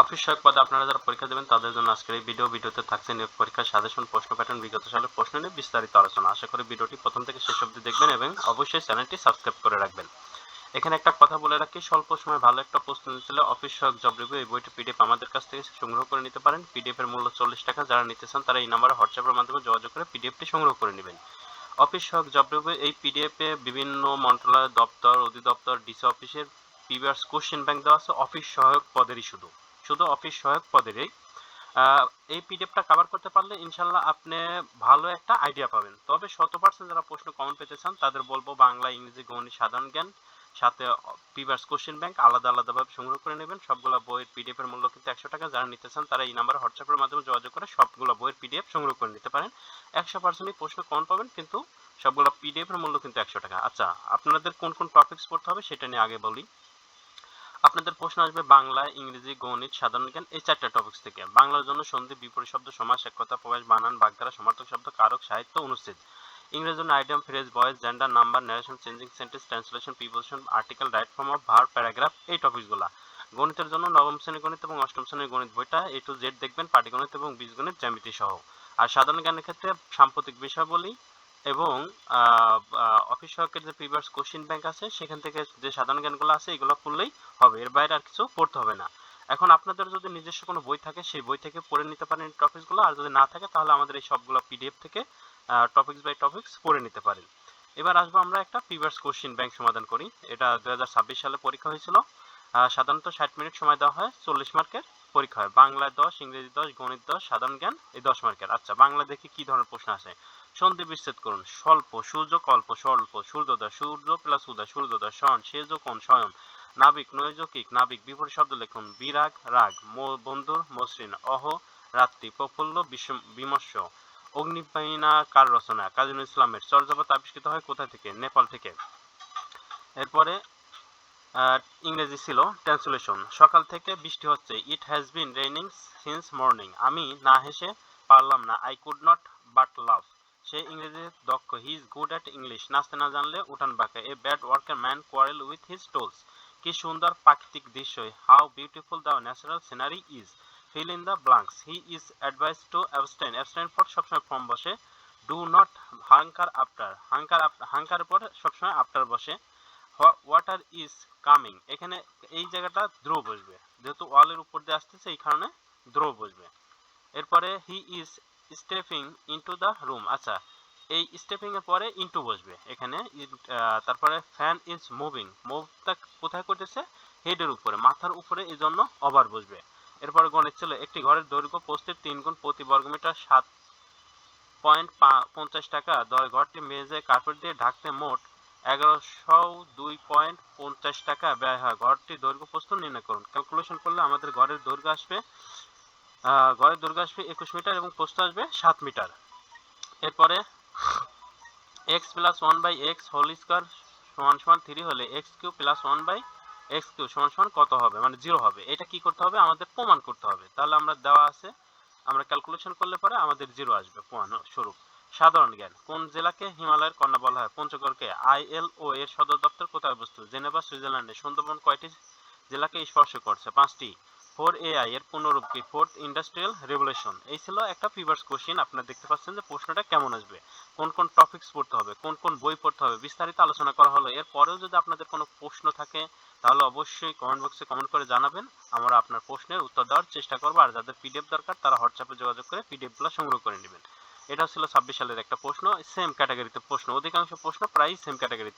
Office সহায়ক পদে আপনারা যারা পরীক্ষা দেবেন তাদের জন্য আজকের এই ভিডিওতে থাকছে নিয়োগ পরীক্ষার সাজেশন, প্রশ্ন প্যাটার্ন, বিগত সালের প্রশ্ন নিয়ে বিস্তারিত আলোচনা। আশা করি ভিডিওটি প্রথম থেকে শেষ অবধি দেখবেন এবং অবশ্যই চ্যানেলটি সাবস্ক্রাইব করে রাখবেন। এখানে একটা কথা বলে রাখি, স্বল্প সময়ে ভালো একটা প্রস্তুতি নিতে হলে অফিস সহায়ক জব রিভিউ এই বইটি পিডিএফ আমাদের কাছ থেকে সংগ্রহ করে নিতে পারেন। পিডিএফ এর মূল্য 40 টাকা। যারা নিতে চান তারা এই নাম্বারে হোয়াটসঅ্যাপের মাধ্যমে যোগাযোগ করে পিডিএফটি সংগ্রহ করে নেবেন। অফিস সহায়ক জব রিভিউ এই পিডিএফ এ বিভিন্ন মন্ত্রণালয়, দপ্তর, অধিদপ্তর, ডিসি অফিসের প্রিভিয়াস কোশ্চেন ব্যাংক দেওয়া আছে অফিস সহায়ক পদেরই, শুধু অফিস সহায়ক পদেরই। এই পিডিএফটা কভার করতে পারলে ইনশাল্লাহ আপনি ভালো একটা আইডিয়া পাবেন। তবে 100% যারা প্রশ্ন কমন পেতে চান তাদের বলবো বাংলা, ইংরেজি, গণিত, সাধারণ জ্ঞান সাথে প্রিভিয়াস কোশ্চেন ব্যাংক আলাদাভাবে সংগ্রহ করে নেবেন। সবগুলো বইয়ের পিডিএফ এর মূল্য কিন্তু 100 টাকা। যারা নিতে চান তারা এই নাম্বারে হোয়াটসঅ্যাপের মাধ্যমে যোগাযোগ করে সবগুলো বইয়ের পিডিএফ সংগ্রহ করে নিতে পারেন। 100%ই প্রশ্ন কমন পাবেন, কিন্তু সবগুলো পিডিএফ এর মূল্য কিন্তু 100 টাকা। আচ্ছা, আপনাদের কোন কোন টপিকস পড়তে হবে সেটা নিয়ে আগে বলি। আপনাদের প্রশ্ন আসবে বাংলা, ইংরেজি, গণিত, সাধারণ জ্ঞান এই 4টা টপিকস থেকে। বাংলার জন্য সন্ধি, বিপরীত শব্দ, সমাস, এককথা, প্রবাস, বানান, বাগধারা, সমার্থক শব্দ, কারক, সাহিত্য, অনুচ্ছেদ। ইংরেজির জন্য idiom, phrase, voice, gender, number, narration, changing sentence, translation, preposition, article, right form of verb, paragraph এই টপিকসগুলো। গণিতের জন্য নবম শ্রেণীর গণিত এবং অষ্টম শ্রেণীর গণিত বইটা A to Z দেখবেন, পাটিগণিত এবং বীজগণিত, জ্যামিতি সহ। আর সাধারণ জ্ঞানের ক্ষেত্রে সাম্প্রতিক বিষয়াবলী এবং অফিস সহায়কের যে প্রিভিয়াস কোশ্চেন ব্যাংক আছে সেখান থেকে যে সাধারণ জ্ঞানগুলো আছে এগুলো পড়লেই হবে, এর বাইরে আর কিছু পড়তে হবে না। এখন আপনাদের যদি নিজস্ব কোনো বই থাকে সেই বই থেকে পড়ে নিতে পারেন টপিকসগুলো, আর যদি না থাকে তাহলে আমাদের এই সবগুলো পিডিএফ থেকে টপিকস বাই টপিকস পড়ে নিতে পারেন। এবার আসবো আমরা একটা প্রিভিয়াস কোশ্চেন ব্যাংক সমাধান করি। এটা 2026 সালে পরীক্ষা হয়েছিল। সাধারণত 60 মিনিট সময় দেওয়া হয়, 40 মার্কের পরীক্ষা হয়। বাংলায় 10, ইংরেজি 10, গণিত 10, সাধারণ জ্ঞান এই 10 মার্কের। আচ্ছা, বাংলা দেখি কি ধরনের প্রশ্ন আছে। সন্ধি বিচ্ছেদ করুন। স্বল্প, সূর্য, কল্প, স্বল্প, সূর্যোদয়, সূর্য প্লাস উদয়, সূর্যোদয়, শয়ন, সেজ, কোণ, শয়ন, নাবিক, নৈজকিক, নাবিক, বিপরীত শব্দ লিখুন। বিরাগ, রাগ, বন্ধুর, মসৃণ, অহ, রাত্রি, প্রফুল্ল, বিমর্ষ। অগ্নিবাহিনা কার রচনা? কাজী নজরুল ইসলামের। চর্যাপদ আবিষ্কৃত হয় কোথা থেকে? নেপাল থেকে। এরপরে ইংরেজি ছিল ট্রান্সলেশন। সকাল থেকে বৃষ্টি হচ্ছে। It has been raining since morning. আমি না হেসে পারলাম না। I could not but laugh. সে ইংরেজিতে দক্ষ। He is good at English. নাচতে না জানলে উঠান বাঁকা। A bad worker man quarrel with his tools. কি সুন্দর প্রাকৃতিক দৃশ্য। How beautiful the natural scenery is. Fill in the blanks. He is advise to abstain. Abstain for সবসময় ফর্ম বসে। Do not hanker after. হাঙ্কার পর সবসময় আফটার বসে। Water is coming. এখানে এই জায়গাটা ধ্রুব বসবে, যেহেতু ওয়ালের উপর দিয়ে আসতেছে এই কারণে ধ্রুব বসবে। এরপরে he is stepping into the room. আচ্ছা, এই স্টেপিং এর পরে ইনটু বসবে এখানে। তারপরে ফ্যান ইজ মুভিং। মুভটা কোথায় করতেছে? হেডের উপরে, মাথার উপরে, এই জন্য ওভার বসবে। এরপরে গণিত ছিল একটি ঘরের দৈর্ঘ্য প্রস্থের 3 গুণ, প্রতি বর্গমিটার 7.50 টাকা। ঘরটি মেঝে কার্পেট দিয়ে ঢাকতে মোট 1102.50 টাকা ব্যয় হয়। ঘরটির দৈর্ঘ্য প্রস্থ নির্ণয় করুন। ক্যালকুলেশন করলে আমাদের ঘরের দৈর্ঘ্য আসবে 21 মিটার এবং প্রস্থ আসবে 7 মিটার। এরপরে x plus 1 by x whole square সমান সমান 3 হলে x cube plus 1 by x cube সমান সমান কত হবে? মানে 0 হবে। এটা কি করতে হবে? আমাদের প্রমাণ করতে হবে। তাহলে আমরা দেওয়া আছে, আমরা ক্যালকুলেশন করলে পরে আমাদের 0 আসবে প্রমাণ স্বরূপ। সাধারণ জ্ঞান। কোন জেলাকে হিমালয়ের কন্যা বলা হয়? পঞ্চগড়কে। আইএলও এর সদর দপ্তর কোথায় অবস্থিত? জেনেভা, সুইজারল্যান্ডে। সুন্দরবন কয়টি জেলাকে স্পর্শ করছে? 5টি। 4AI এর পূর্ণরূপ কি? Fourth industrial revolution. এই ছিল একটা প্রিভিয়াস কোশ্চেন। আপনারা দেখতে পাচ্ছেন যে প্রশ্নটা কেমন আসবে, কোন কোন টপিকস পড়তে হবে, কোন কোন বই পড়তে হবে, বিস্তারিত আলোচনা করা হলো। এর পরেও যদি আপনাদের কোনো প্রশ্ন থাকে তাহলে অবশ্যই কমেন্ট বক্সে কমেন্ট করে জানাবেন। আমরা আপনার প্রশ্নের উত্তর দেওয়ার চেষ্টা করব। আর যাদের পিডিএফ দরকার তারা হোয়াটসঅ্যাপে যোগাযোগ করে পিডিএফগুলো সংগ্রহ করে নেবেন। এটা ছিল 26 সালের একটা প্রশ্ন, সেম ক্যাটাগরিতে প্রশ্ন। অধিকাংশ প্রশ্ন প্রায় সেম ক্যাটাগরিতে।